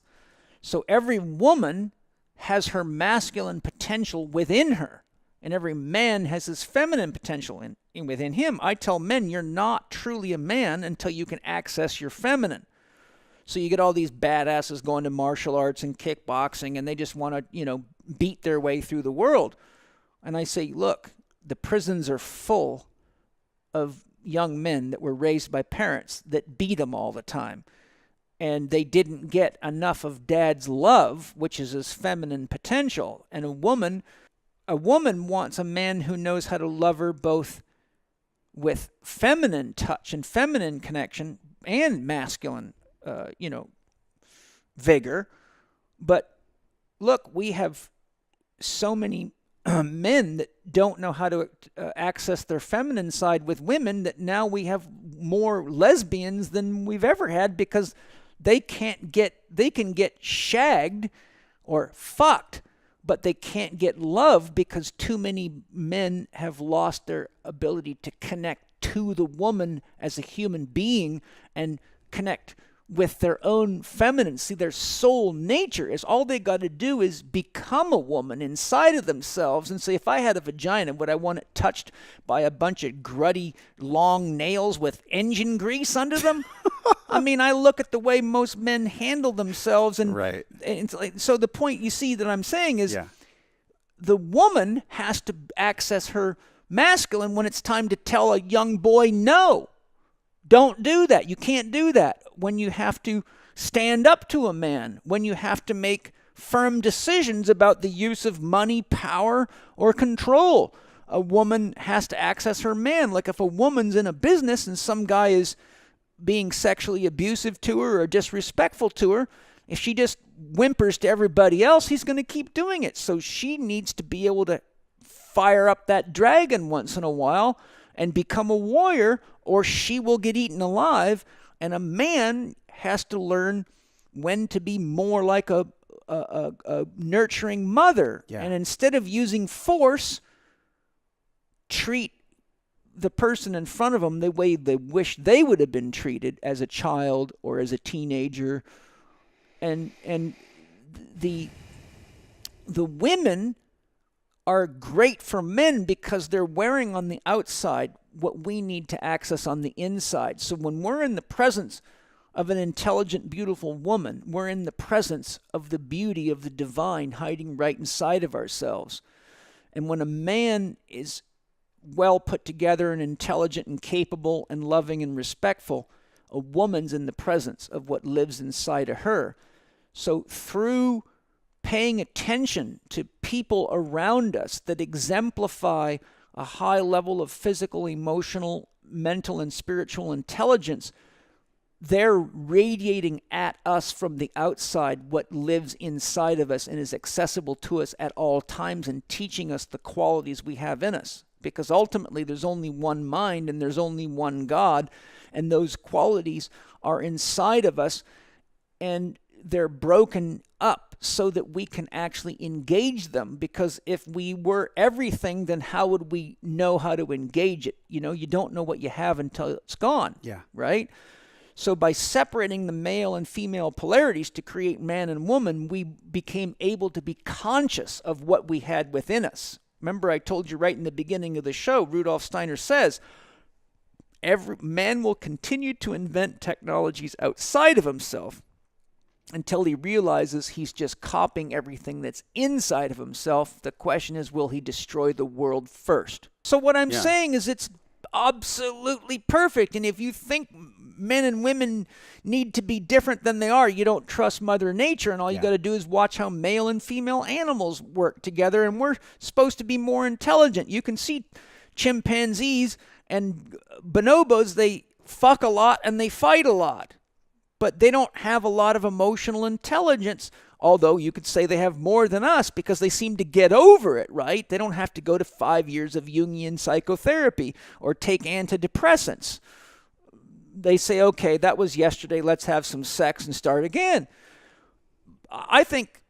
Speaker 1: So every woman has her masculine potential within her, and every man has his feminine potential within him. I tell men, you're not truly a man until you can access your feminine. So you get all these badasses going to martial arts and kickboxing, and they just want to, beat their way through the world. And I say, look, the prisons are full of young men that were raised by parents that beat them all the time. And they didn't get enough of dad's love, which is his feminine potential. And a woman wants a man who knows how to love her both with feminine touch and feminine connection and masculine, vigor. But look, we have so many men that don't know how to access their feminine side with women that now we have more lesbians than we've ever had because they can get shagged or fucked, but they can't get love because too many men have lost their ability to connect to the woman as a human being and connect with their own feminine. See, their soul nature is all they got to do is become a woman inside of themselves and say, if I had a vagina, would I want it touched by a bunch of gruddy long nails with engine grease under them? I mean, I look at the way most men handle themselves, and,
Speaker 2: right.
Speaker 1: And so the point you see that I'm saying is the woman has to access her masculine when it's time to tell a young boy no. Don't do that. You can't do that. When you have to stand up to a man, when you have to make firm decisions about the use of money, power, or control, a woman has to access her man. Like if a woman's in a business and some guy is being sexually abusive to her or disrespectful to her, if she just whimpers to everybody else, he's going to keep doing it. So she needs to be able to fire up that dragon once in a while and become a warrior, or she will get eaten alive. And a man has to learn when to be more like a nurturing mother.
Speaker 2: Yeah.
Speaker 1: And instead of using force, treat the person in front of them the way they wish they would have been treated as a child or as a teenager. And the women are great for men because they're wearing on the outside what we need to access on the inside. So when we're in the presence of an intelligent, beautiful woman, we're in the presence of the beauty of the divine hiding right inside of ourselves. And when a man is well put together and intelligent and capable and loving and respectful, a woman's in the presence of what lives inside of her. So through paying attention to people around us that exemplify a high level of physical, emotional, mental, and spiritual intelligence, they're radiating at us from the outside what lives inside of us and is accessible to us at all times and teaching us the qualities we have in us. Because ultimately there's only one mind and there's only one God, and those qualities are inside of us, and they're broken up so that we can actually engage them. Because if we were everything, then how would we know how to engage it? You don't know what you have until it's gone.
Speaker 2: Yeah.
Speaker 1: Right? So by separating the male and female polarities to create man and woman, we became able to be conscious of what we had within us. Remember, I told you right in the beginning of the show, Rudolf Steiner says, every man will continue to invent technologies outside of himself until he realizes he's just copying everything that's inside of himself. The question is, will he destroy the world first? So what I'm saying is it's absolutely perfect. And if you think men and women need to be different than they are. You don't trust Mother Nature, and all you got to do is watch how male and female animals work together, and we're supposed to be more intelligent. You can see chimpanzees and bonobos, they fuck a lot and they fight a lot, but they don't have a lot of emotional intelligence, although you could say they have more than us because they seem to get over it, right? They don't have to go to 5 years of Jungian psychotherapy or take antidepressants. They say, okay, that was yesterday, let's have some sex and start again. I think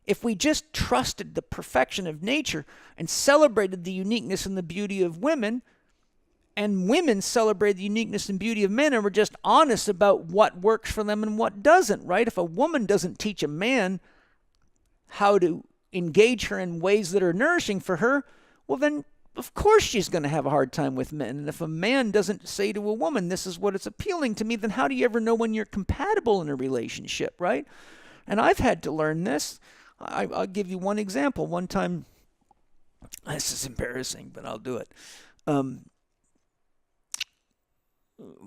Speaker 1: if we just trusted the perfection of nature and celebrated the uniqueness and the beauty of women, and women celebrate the uniqueness and beauty of men, and we're just honest about what works for them and what doesn't, right? If a woman doesn't teach a man how to engage her in ways that are nourishing for her, well, then of course she's going to have a hard time with men. And if a man doesn't say to a woman, this is what it's appealing to me, then how do you ever know when you're compatible in a relationship, right? And I've had to learn this. I'll give you one example. One time, this is embarrassing, but I'll do it.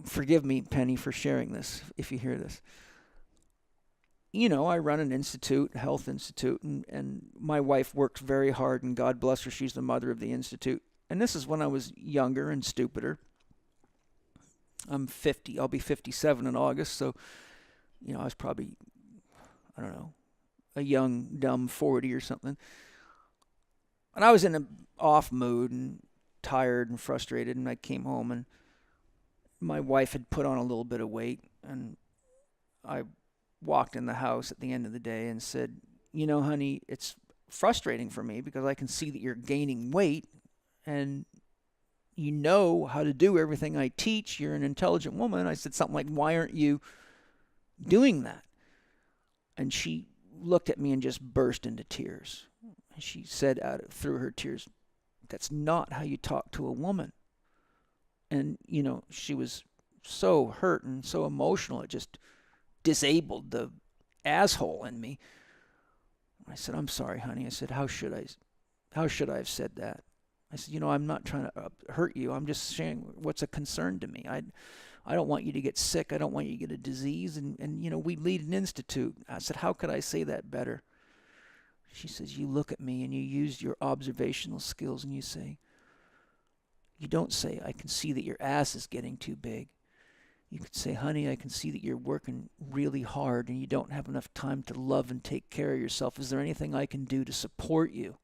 Speaker 1: Forgive me, Penny, for sharing this, if you hear this. You know, I run an institute, a health institute, and my wife works very hard, and God bless her, she's the mother of the institute. And this is when I was younger and stupider. I'm 50. I'll be 57 in August, so, you know, I was probably, I don't know, a young, dumb 40 or something. And I was in an off mood and tired and frustrated, and I came home, and my wife had put on a little bit of weight, and I walked in the house at the end of the day and said, you know, honey, it's frustrating for me because I can see that you're gaining weight and you know how to do everything I teach. You're an intelligent woman. I said something like, why aren't you doing that? And she looked at me and just burst into tears. And she said through her tears, that's not how you talk to a woman. And, you know, she was so hurt and so emotional, it just disabled the asshole in me. I said, I'm sorry, honey. I said, how should I have said that? I said, you know, I'm not trying to hurt you. I'm just sharing what's a concern to me. I don't want you to get sick. I don't want you to get a disease. And you know, we lead an institute. I said, how could I say that better? She says, you look at me and you use your observational skills and you say, you don't say, I can see that your ass is getting too big. You could say, honey, I can see that you're working really hard and you don't have enough time to love and take care of yourself. Is there anything I can do to support you?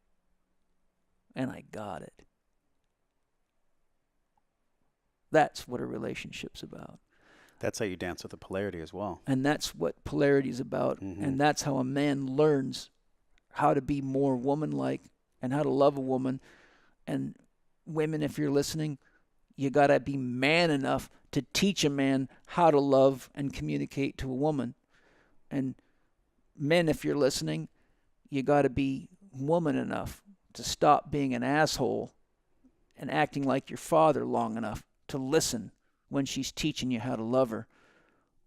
Speaker 1: And I got it. That's what a relationship's about.
Speaker 2: That's how you dance with the polarity as well.
Speaker 1: And that's what polarity is about. Mm-hmm. And that's how a man learns how to be more woman-like and how to love a woman. And women, if you're listening, you got to be man enough to teach a man how to love and communicate to a woman. And men, if you're listening, you got to be woman enough to stop being an asshole and acting like your father long enough to listen when she's teaching you how to love her,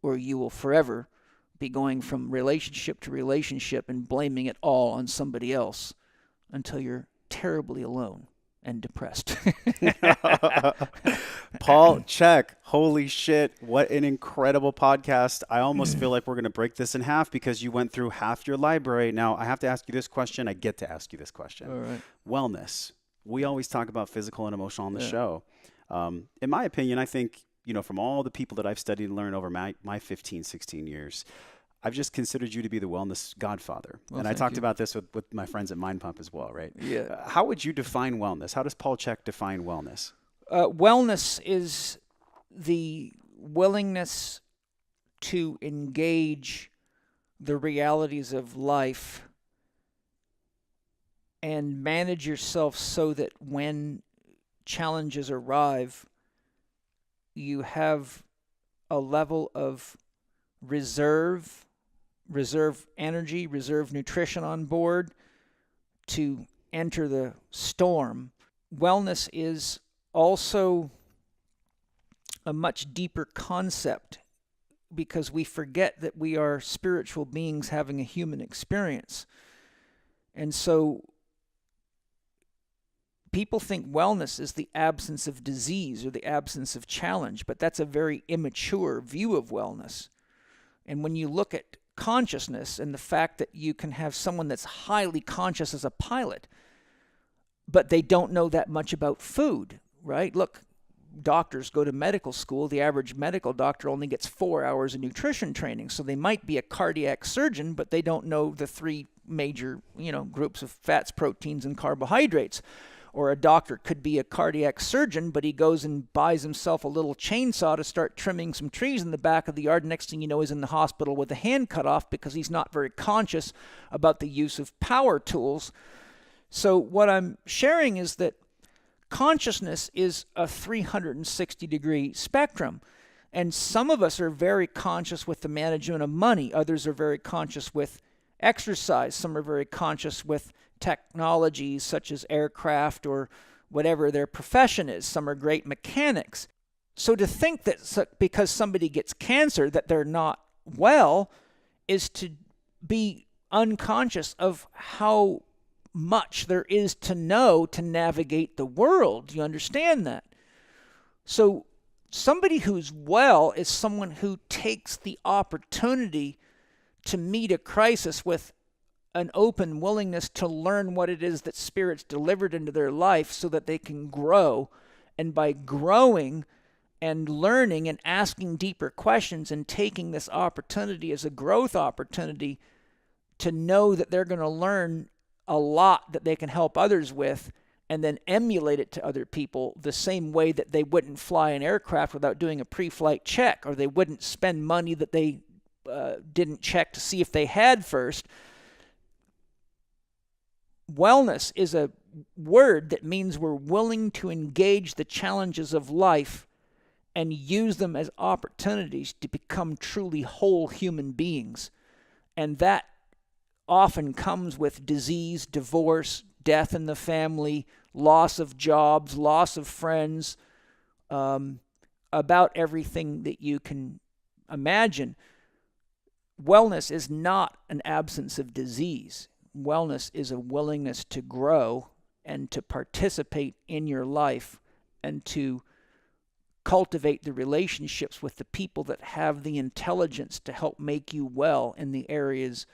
Speaker 1: or you will forever be going from relationship to relationship and blaming it all on somebody else until you're terribly alone and depressed.
Speaker 2: Paul Chek, holy shit, what an incredible podcast. I almost feel like we're going to break this in half because you went through half your library. Now, I have to ask you this question. I get to ask you this question.
Speaker 1: All right.
Speaker 2: Wellness. We always talk about physical and emotional on the show. In my opinion, I think, you know, from all the people that I've studied and learned over my 15, 16 years, I've just considered you to be the wellness godfather. Well, and I talked about this with my friends at Mind Pump as well, right?
Speaker 1: Yeah.
Speaker 2: How would you define wellness? How does Paul Chek define wellness?
Speaker 1: Wellness is the willingness to engage the realities of life and manage yourself so that when challenges arrive, you have a level of reserve energy, reserve nutrition on board to enter the storm. Wellness is also a much deeper concept because we forget that we are spiritual beings having a human experience. And so people think wellness is the absence of disease or the absence of challenge, but that's a very immature view of wellness. And when you look at consciousness and the fact that you can have someone that's highly conscious as a pilot, but they don't know that much about food, right? Look, doctors go to medical school. The average medical doctor only gets 4 hours of nutrition training. So they might be a cardiac surgeon, but they don't know the three major, groups of fats, proteins, and carbohydrates. Or a doctor could be a cardiac surgeon, but he goes and buys himself a little chainsaw to start trimming some trees in the back of the yard. Next thing you know, he's in the hospital with a hand cut off because he's not very conscious about the use of power tools. So what I'm sharing is that consciousness is a 360-degree spectrum. And some of us are very conscious with the management of money. Others are very conscious with exercise. Some are very conscious with technologies such as aircraft or whatever their profession is. Some are great mechanics. So to think that because somebody gets cancer that they're not well is to be unconscious of how much there is to know to navigate the world. Do you understand that? So somebody who's well is someone who takes the opportunity to meet a crisis with an open willingness to learn what it is that Spirit's delivered into their life so that they can grow. And by growing and learning and asking deeper questions and taking this opportunity as a growth opportunity to know that they're going to learn a lot that they can help others with and then emulate it to other people the same way that they wouldn't fly an aircraft without doing a pre-flight check, or they wouldn't spend money that they didn't check to see if they had first. Wellness is a word that means we're willing to engage the challenges of life and use them as opportunities to become truly whole human beings. And that often comes with disease, divorce, death in the family, loss of jobs, loss of friends, about everything that you can imagine. Wellness is not an absence of disease. Wellness is a willingness to grow and to participate in your life and to cultivate the relationships with the people that have the intelligence to help make you well in the areas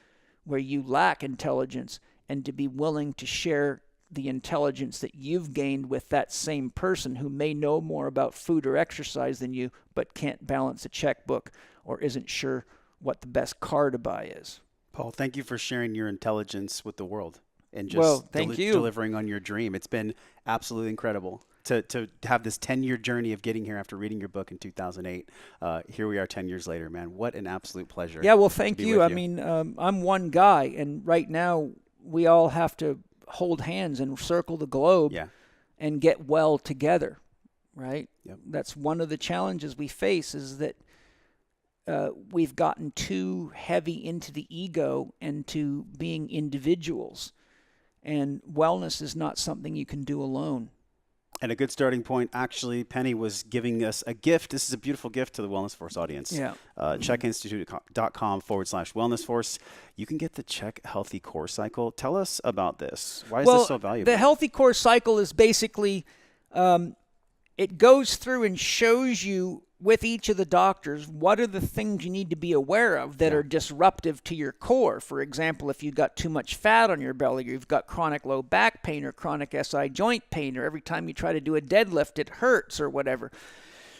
Speaker 1: where you lack intelligence, and to be willing to share the intelligence that you've gained with that same person who may know more about food or exercise than you, but can't balance a checkbook or isn't sure what the best car to buy is.
Speaker 2: Paul, thank you for sharing your intelligence with the world and just delivering on your dream. It's been absolutely incredible to have this 10-year journey of getting here after reading your book in 2008. Here we are 10 years later, man. What an absolute pleasure.
Speaker 1: Yeah, well, thank you. I mean, I'm one guy, and right now we all have to hold hands and circle the globe and get well together, right?
Speaker 2: Yep.
Speaker 1: That's one of the challenges we face, is that we've gotten too heavy into the ego and to being individuals. And wellness is not something you can do alone.
Speaker 2: And a good starting point, actually, Penny was giving us a gift. This is a beautiful gift to the Wellness Force audience.
Speaker 1: Yeah.
Speaker 2: CheckInstitute.com/Wellness Force. You can get the Check Healthy Core Cycle. Tell us about this. Why is this so valuable?
Speaker 1: The Healthy Core Cycle is basically, it goes through and shows you with each of the doctors what are the things you need to be aware of that are disruptive to your core. For example, if you've got too much fat on your belly, or you've got chronic low back pain or chronic SI joint pain, or every time you try to do a deadlift it hurts or whatever.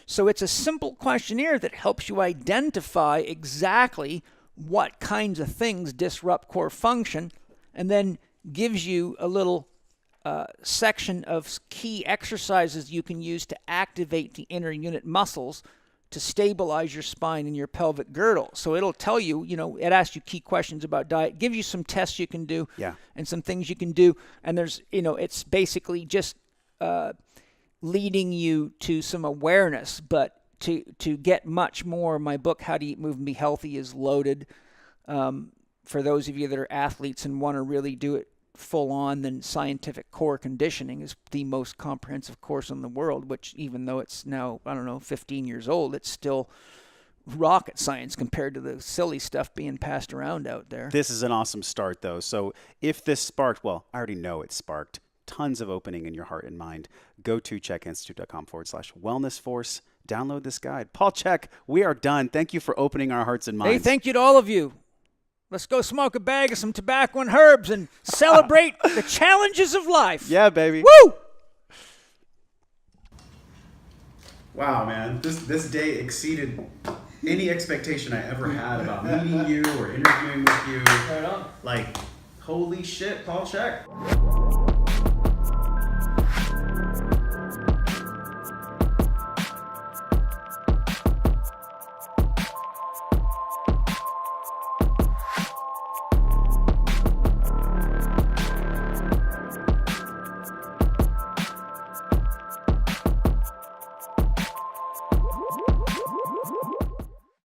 Speaker 1: So it's a simple questionnaire that helps you identify exactly what kinds of things disrupt core function, and then gives you a little section of key exercises you can use to activate the inner unit muscles to stabilize your spine and your pelvic girdle. So it'll tell you, it asks you key questions about diet, gives you some tests you can do and some things you can do. And there's, it's basically just leading you to some awareness. But to get much more, my book, How to Eat, Move, and Be Healthy, is loaded. For those of you that are athletes and want to really do it full on, then Scientific Core Conditioning is the most comprehensive course in the world, which, even though it's now, 15 years old, it's still rocket science compared to the silly stuff being passed around out there.
Speaker 2: This is an awesome start, though. So if this sparked, well, I already know it sparked tons of opening in your heart and mind. Go to checkinstitute.com/wellnessforce. Download this guide. Paul Chek, we are done. Thank you for opening our hearts and minds.
Speaker 1: Hey, thank you to all of you. Let's go smoke a bag of some tobacco and herbs and celebrate the challenges of life.
Speaker 2: Yeah, baby.
Speaker 1: Woo!
Speaker 2: Wow, man. This day exceeded any expectation I ever had about meeting you or interviewing with you.
Speaker 1: Right on.
Speaker 2: Like, holy shit, Paul Chek.